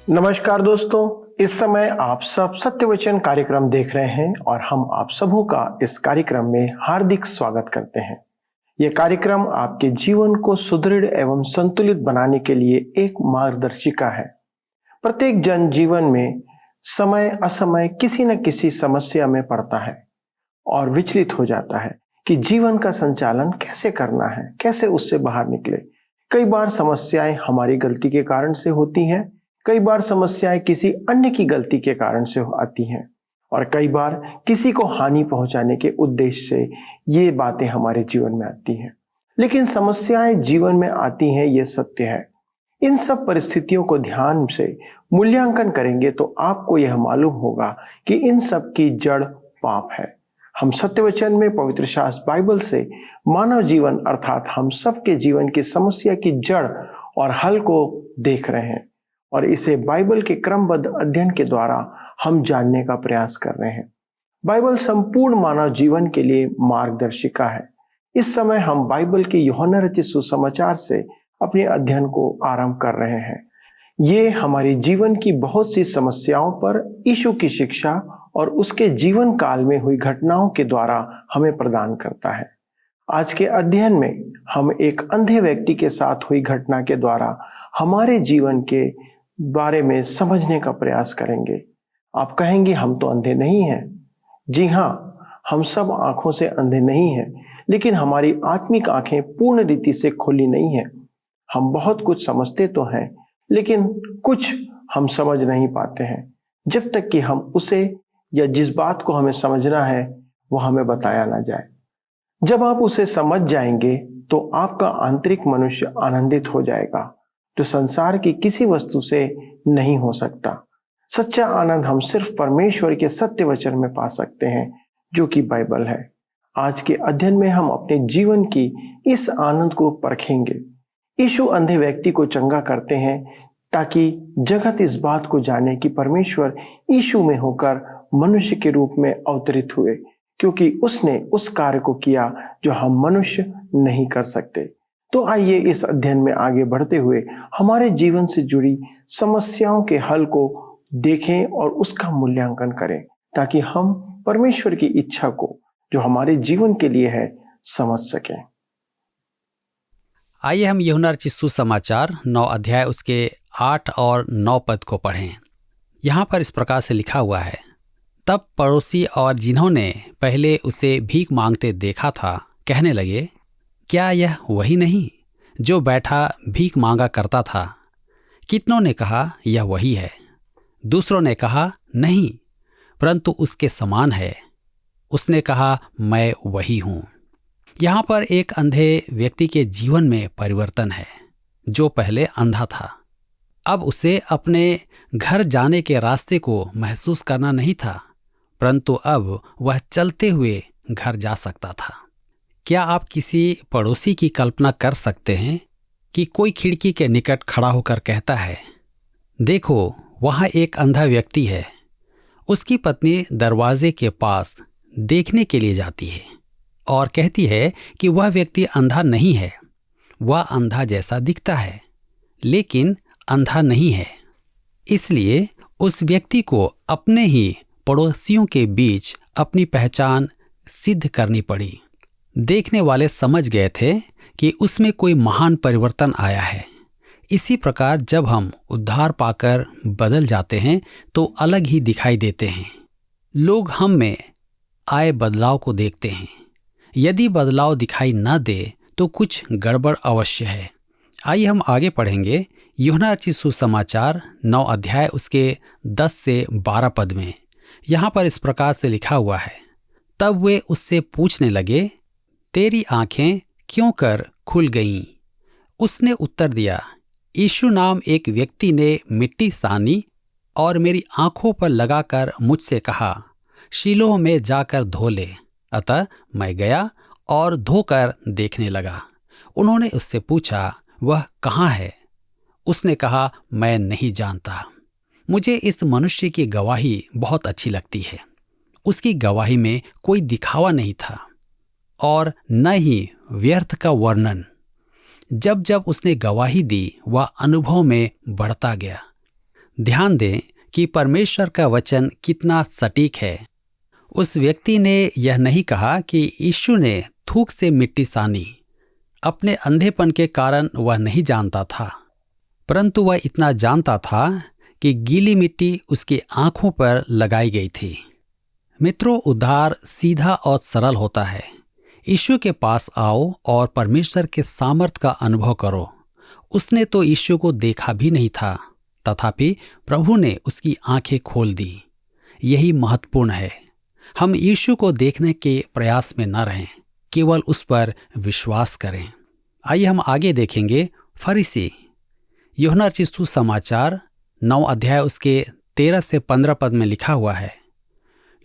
नमस्कार दोस्तों, इस समय आप सब सत्यवचन कार्यक्रम देख रहे हैं और हम आप सबों का इस कार्यक्रम में हार्दिक स्वागत करते हैं। यह कार्यक्रम आपके जीवन को सुदृढ़ एवं संतुलित बनाने के लिए एक मार्गदर्शिका है। प्रत्येक जन जीवन में समय असमय किसी न किसी समस्या में पड़ता है और विचलित हो जाता है कि जीवन का संचालन कैसे करना है, कैसे उससे बाहर निकले। कई बार समस्याएं हमारी गलती के कारण से होती हैं, कई बार समस्याएं किसी अन्य की गलती के कारण से आती हैं और कई बार किसी को हानि पहुंचाने के उद्देश्य से ये बातें हमारे जीवन में आती हैं। लेकिन समस्याएं जीवन में आती हैं, ये सत्य है। इन सब परिस्थितियों को ध्यान से मूल्यांकन करेंगे तो आपको यह मालूम होगा कि इन सब की जड़ पाप है। हम सत्यवचन में पवित्र शास्त्र बाइबल से मानव जीवन अर्थात हम सबके जीवन की समस्या की जड़ और हल को देख रहे हैं और इसे बाइबल के क्रमबद्ध अध्ययन के द्वारा हम जानने का प्रयास कर रहे हैं। बाइबल संपूर्ण मानव जीवन के लिए मार्गदर्शिका है। इस समय हम बाइबल के यूहन्ना रचित सुसमाचार से अपने अध्ययन को आरंभ कर रहे हैं। ये हमारे जीवन की बहुत सी समस्याओं पर यीशु की शिक्षा और उसके जीवन काल में हुई घटनाओं के द्वारा हमें प्रदान करता है। आज के अध्ययन में हम एक अंधे व्यक्ति के साथ हुई घटना के द्वारा हमारे जीवन के बारे में समझने का प्रयास करेंगे। आप कहेंगे हम तो अंधे नहीं हैं। जी हाँ, हम सब आंखों से अंधे नहीं हैं, लेकिन हमारी आत्मिक आंखें पूर्ण रीति से खुली नहीं हैं। हम बहुत कुछ समझते तो हैं, लेकिन कुछ हम समझ नहीं पाते हैं जब तक कि हम उसे या जिस बात को हमें समझना है वो हमें बताया ना जाए। जब आप उसे समझ जाएंगे तो आपका आंतरिक मनुष्य आनंदित हो जाएगा, जो संसार की किसी वस्तु से नहीं हो सकता। सच्चा आनंद हम सिर्फ परमेश्वर के सत्य वचन में पा सकते हैं, जो कि बाइबल है। आज के अध्ययन में हम अपने जीवन की इस आनंद को परखेंगे। यीशु अंधे व्यक्ति को चंगा करते हैं ताकि जगत इस बात को जाने कि परमेश्वर यीशु में होकर मनुष्य के रूप में अवतरित हुए, क्योंकि उसने उस कार्य को किया जो हम मनुष्य नहीं कर सकते। तो आइए इस अध्ययन में आगे बढ़ते हुए हमारे जीवन से जुड़ी समस्याओं के हल को देखें और उसका मूल्यांकन करें, ताकि हम परमेश्वर की इच्छा को जो हमारे जीवन के लिए है समझ सकें। आइए हम यूहन्ना रचित सुसमाचार 9 अध्याय उसके 8 और 9 पद को पढ़ें। यहाँ पर इस प्रकार से लिखा हुआ है, तब पड़ोसी और जिन्होंने पहले उसे भीख मांगते देखा था कहने लगे, क्या यह वही नहीं जो बैठा भीख मांगा करता था? कितनों ने कहा यह वही है। दूसरों ने कहा नहीं, परंतु उसके समान है। उसने कहा मैं वही हूँ। यहाँ पर एक अंधे व्यक्ति के जीवन में परिवर्तन है। जो पहले अंधा था, अब उसे अपने घर जाने के रास्ते को महसूस करना नहीं था, परंतु अब वह चलते हुए घर जा सकता था। क्या आप किसी पड़ोसी की कल्पना कर सकते हैं कि कोई खिड़की के निकट खड़ा होकर कहता है, देखो वहाँ एक अंधा व्यक्ति है। उसकी पत्नी दरवाजे के पास देखने के लिए जाती है और कहती है कि वह व्यक्ति अंधा नहीं है, वह अंधा जैसा दिखता है लेकिन अंधा नहीं है। इसलिए उस व्यक्ति को अपने ही पड़ोसियों के बीच अपनी पहचान सिद्ध करनी पड़ी। देखने वाले समझ गए थे कि उसमें कोई महान परिवर्तन आया है। इसी प्रकार जब हम उद्धार पाकर बदल जाते हैं तो अलग ही दिखाई देते हैं। लोग हम में आए बदलाव को देखते हैं। यदि बदलाव दिखाई न दे तो कुछ गड़बड़ अवश्य है। आइए हम आगे पढ़ेंगे यूहन्ना रचित सुसमाचार 9 अध्याय उसके 10 से 12 पद में। यहाँ पर इस प्रकार से लिखा हुआ है, तब वे उससे पूछने लगे, तेरी आंखें क्यों कर खुल गईं? उसने उत्तर दिया, यीशु नाम एक व्यक्ति ने मिट्टी सानी और मेरी आंखों पर लगाकर मुझसे कहा, शीलोह में जाकर धो ले। अतः मैं गया और धोकर देखने लगा। उन्होंने उससे पूछा, वह कहाँ है? उसने कहा, मैं नहीं जानता। मुझे इस मनुष्य की गवाही बहुत अच्छी लगती है। उसकी गवाही में कोई दिखावा नहीं था और न ही व्यर्थ का वर्णन। जब जब उसने गवाही दी वह अनुभव में बढ़ता गया। ध्यान दें कि परमेश्वर का वचन कितना सटीक है। उस व्यक्ति ने यह नहीं कहा कि यीशु ने थूक से मिट्टी सानी। अपने अंधेपन के कारण वह नहीं जानता था, परंतु वह इतना जानता था कि गीली मिट्टी उसकी आंखों पर लगाई गई थी। मित्रों, उद्धार सीधा और सरल होता है। यीशु के पास आओ और परमेश्वर के सामर्थ का अनुभव करो। उसने तो यीशु को देखा भी नहीं था, तथापि प्रभु ने उसकी आंखें खोल दी। यही महत्वपूर्ण है। हम यीशु को देखने के प्रयास में न रहें, केवल उस पर विश्वास करें। आइए हम आगे देखेंगे। फरीसी, यूहन्ना रचित सुसमाचार 9 अध्याय उसके 13 से 15 पद में लिखा हुआ है,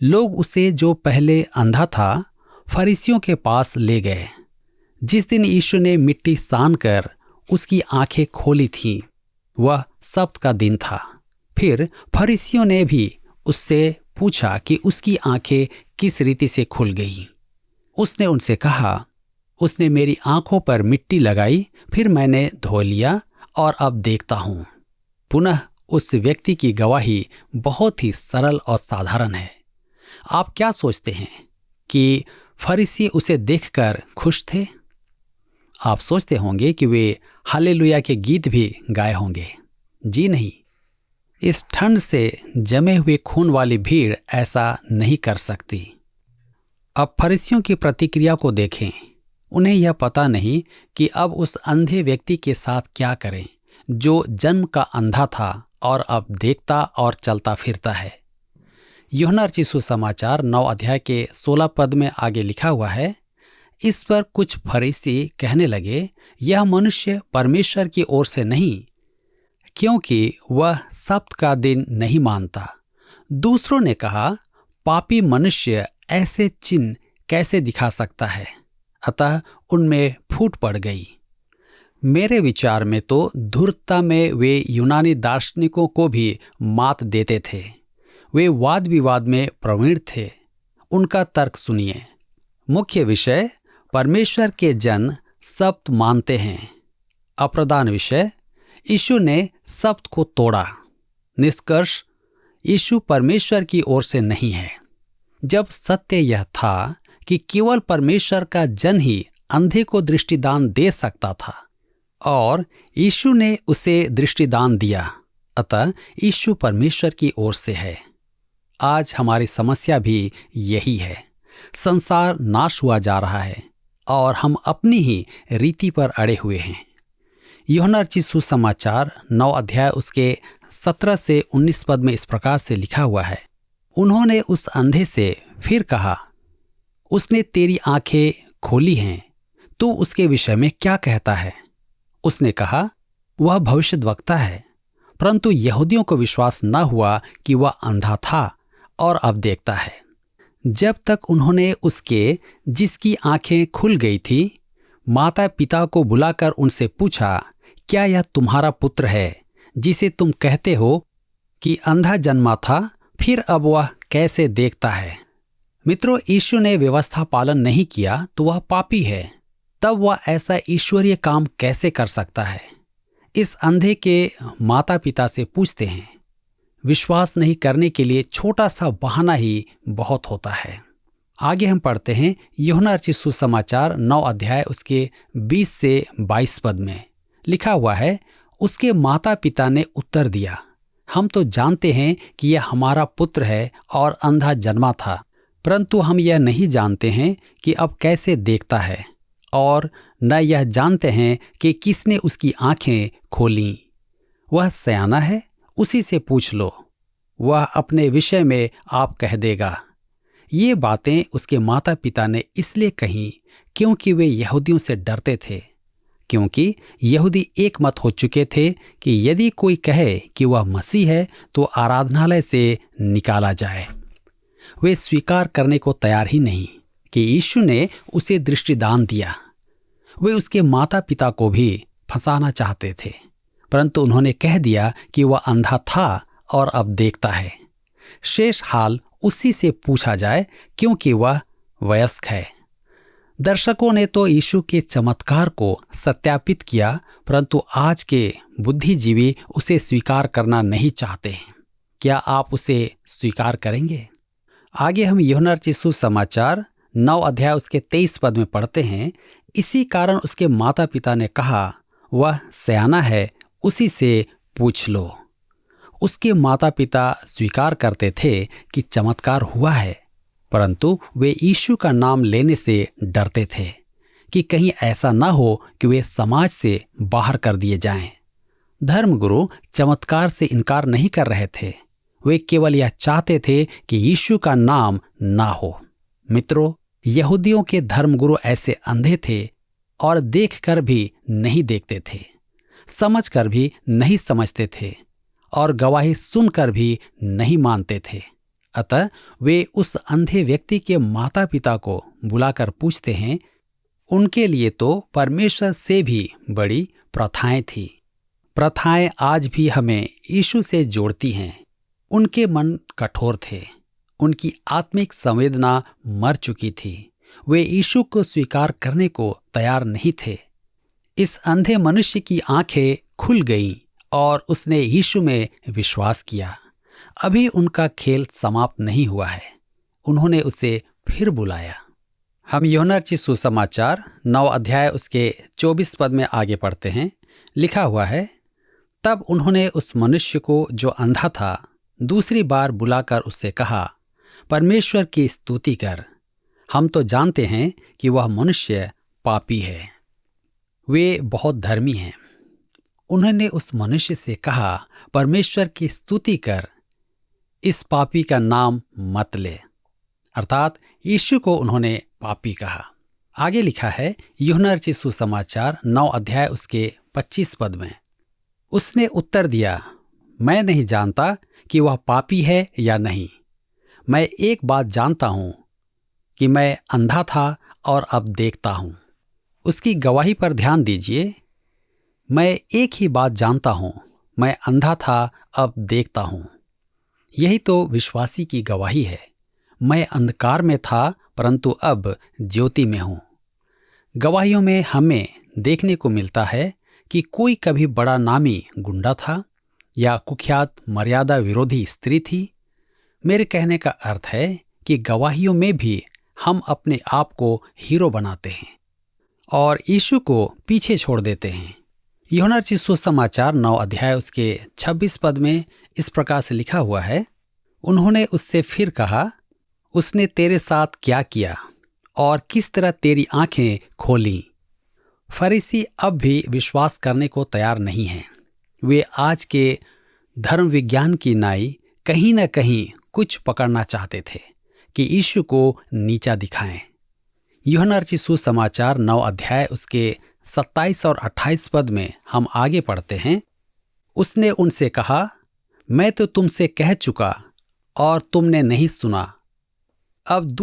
लोग उसे जो पहले अंधा था फरीसियों के पास ले गए। जिस दिन यीशु ने मिट्टी सान कर उसकी आंखें खोली थीं, वह सब्त का दिन था। फिर फरीसियों ने भी उससे पूछा कि उसकी आंखें किस रीति से खुल गई। उसने उनसे कहा, उसने मेरी आंखों पर मिट्टी लगाई, फिर मैंने धो लिया और अब देखता हूं। पुनः उस व्यक्ति की गवाही बहुत ही सरल और साधारण है। आप क्या सोचते हैं कि फरीसी उसे देखकर खुश थे? आप सोचते होंगे कि वे हालेलुया के गीत भी गाए होंगे। जी नहीं, इस ठंड से जमे हुए खून वाली भीड़ ऐसा नहीं कर सकती। अब फरीसियों की प्रतिक्रिया को देखें। उन्हें यह पता नहीं कि अब उस अंधे व्यक्ति के साथ क्या करें, जो जन्म का अंधा था और अब देखता और चलता फिरता है। यूहन्ना रचित सुसमाचार 9 अध्याय के 16 पद में आगे लिखा हुआ है, इस पर कुछ फरीसी कहने लगे, यह मनुष्य परमेश्वर की ओर से नहीं, क्योंकि वह सब्त का दिन नहीं मानता। दूसरों ने कहा, पापी मनुष्य ऐसे चिन्ह कैसे दिखा सकता है? अतः उनमें फूट पड़ गई। मेरे विचार में तो धूर्तता में वे यूनानी दार्शनिकों को भी मात देते थे। वे वाद विवाद में प्रवीण थे। उनका तर्क सुनिए। मुख्य विषय, परमेश्वर के जन सब्त मानते हैं। अप्रधान विषय, यीशु ने सब्त को तोड़ा। निष्कर्ष, यीशु परमेश्वर की ओर से नहीं है। जब सत्य यह था कि केवल परमेश्वर का जन ही अंधे को दृष्टिदान दे सकता था और यीशु ने उसे दृष्टिदान दिया, अतः यीशु परमेश्वर की ओर से है। आज हमारी समस्या भी यही है। संसार नाश हुआ जा रहा है और हम अपनी ही रीति पर अड़े हुए हैं। यूहन्ना रचित सुसमाचार 9 अध्याय उसके 17 से 19 पद में इस प्रकार से लिखा हुआ है, उन्होंने उस अंधे से फिर कहा, उसने तेरी आंखें खोली हैं, तू उसके विषय में क्या कहता है? उसने कहा, वह भविष्यद्वक्ता है। परंतु यहूदियों को विश्वास न हुआ कि वह अंधा था और अब देखता है। जब तक उन्होंने उसके, जिसकी आंखें खुल गई थी, माता पिता को बुलाकर उनसे पूछा, क्या यह तुम्हारा पुत्र है जिसे तुम कहते हो कि अंधा जन्मा था, फिर अब वह कैसे देखता है? मित्रों, यीशु ने व्यवस्था पालन नहीं किया तो वह पापी है। तब वह ऐसा ईश्वरीय काम कैसे कर सकता है? इस अंधे के माता पिता से पूछते हैं। विश्वास नहीं करने के लिए छोटा सा बहाना ही बहुत होता है। आगे हम पढ़ते हैं यूहन्ना रचित सुसमाचार 9 अध्याय उसके 20 से 22 पद में लिखा हुआ है, उसके माता पिता ने उत्तर दिया, हम तो जानते हैं कि यह हमारा पुत्र है और अंधा जन्मा था, परंतु हम यह नहीं जानते हैं कि अब कैसे देखता है, और न यह जानते हैं कि किसने उसकी आंखें खोलीं। वह सयाना है, उसी से पूछ लो, वह अपने विषय में आप कह देगा। ये बातें उसके माता पिता ने इसलिए कहीं क्योंकि वे यहूदियों से डरते थे, क्योंकि यहूदी एक मत हो चुके थे कि यदि कोई कहे कि वह मसीह है तो आराधनालय से निकाला जाए। वे स्वीकार करने को तैयार ही नहीं कि यीशु ने उसे दृष्टिदान दिया। वे उसके माता पिता को भी फंसाना चाहते थे, परंतु उन्होंने कह दिया कि वह अंधा था और अब देखता है। शेष हाल उसी से पूछा जाए क्योंकि वह वयस्क है। दर्शकों ने तो यीशु के चमत्कार को सत्यापित किया, परंतु आज के बुद्धिजीवी उसे स्वीकार करना नहीं चाहते हैं। क्या आप उसे स्वीकार करेंगे? आगे हम यूहन्ना रचित सुसमाचार 9 अध्याय उसके 23 पद में पढ़ते हैं, इसी कारण उसके माता पिता ने कहा, वह सयाना है, उसी से पूछ लो। उसके माता पिता स्वीकार करते थे कि चमत्कार हुआ है, परंतु वे यीशु का नाम लेने से डरते थे कि कहीं ऐसा न हो कि वे समाज से बाहर कर दिए जाएं। धर्मगुरु चमत्कार से इनकार नहीं कर रहे थे, वे केवल यह चाहते थे कि यीशु का नाम ना हो। मित्रों, यहूदियों के धर्मगुरु ऐसे अंधे थे और देखकर भी नहीं देखते थे, समझकर भी नहीं समझते थे और गवाही सुनकर भी नहीं मानते थे। अतः वे उस अंधे व्यक्ति के माता पिता को बुलाकर पूछते हैं। उनके लिए तो परमेश्वर से भी बड़ी प्रथाएं थी। प्रथाएं आज भी हमें यीशु से जोड़ती हैं। उनके मन कठोर थे, उनकी आत्मिक संवेदना मर चुकी थी, वे यीशु को स्वीकार करने को तैयार नहीं थे। इस अंधे मनुष्य की आंखें खुल गईं और उसने यीशु में विश्वास किया। अभी उनका खेल समाप्त नहीं हुआ है, उन्होंने उसे फिर बुलाया। हम यूहन्ना रचित सुसमाचार 9 अध्याय उसके 24 पद में आगे पढ़ते हैं। लिखा हुआ है, तब उन्होंने उस मनुष्य को जो अंधा था दूसरी बार बुलाकर उससे कहा, परमेश्वर की स्तुति कर, हम तो जानते हैं कि वह मनुष्य पापी है। वे बहुत धर्मी हैं। उन्होंने उस मनुष्य से कहा, परमेश्वर की स्तुति कर, इस पापी का नाम मत ले। अर्थात यीशु को उन्होंने पापी कहा। आगे लिखा है यूहन्ना रचित सुसमाचार 9 अध्याय उसके 25 पद में, उसने उत्तर दिया, मैं नहीं जानता कि वह पापी है या नहीं। मैं एक बात जानता हूं कि मैं अंधा था और अब देखता हूं। उसकी गवाही पर ध्यान दीजिए। मैं एक ही बात जानता हूं, मैं अंधा था, अब देखता हूं। यही तो विश्वासी की गवाही है। मैं अंधकार में था, परंतु अब ज्योति में हूं। गवाहियों में हमें देखने को मिलता है कि कोई कभी बड़ा नामी गुंडा था या कुख्यात मर्यादा विरोधी स्त्री थी। मेरे कहने का अर्थ है कि गवाहियों में भी हम अपने आप को हीरो बनाते हैं और यीशु को पीछे छोड़ देते हैं। यूहन्ना रचित सुसमाचार 9 अध्याय उसके 26 पद में इस प्रकार से लिखा हुआ है, उन्होंने उससे फिर कहा, उसने तेरे साथ क्या किया और किस तरह तेरी आंखें खोली? फरीसी अब भी विश्वास करने को तैयार नहीं हैं। वे आज के धर्म विज्ञान की नाई कहीं न कहीं कुछ पकड़ना चाहते थे कि यीशु को नीचा दिखाएं। यूहन्ना रचित सुसमाचार 9 अध्याय उसके 27 और 28 पद में हम आगे पढ़ते हैं, उसने उनसे कहा, मैं तो तुमसे कह चुका और तुमने नहीं सुना। अब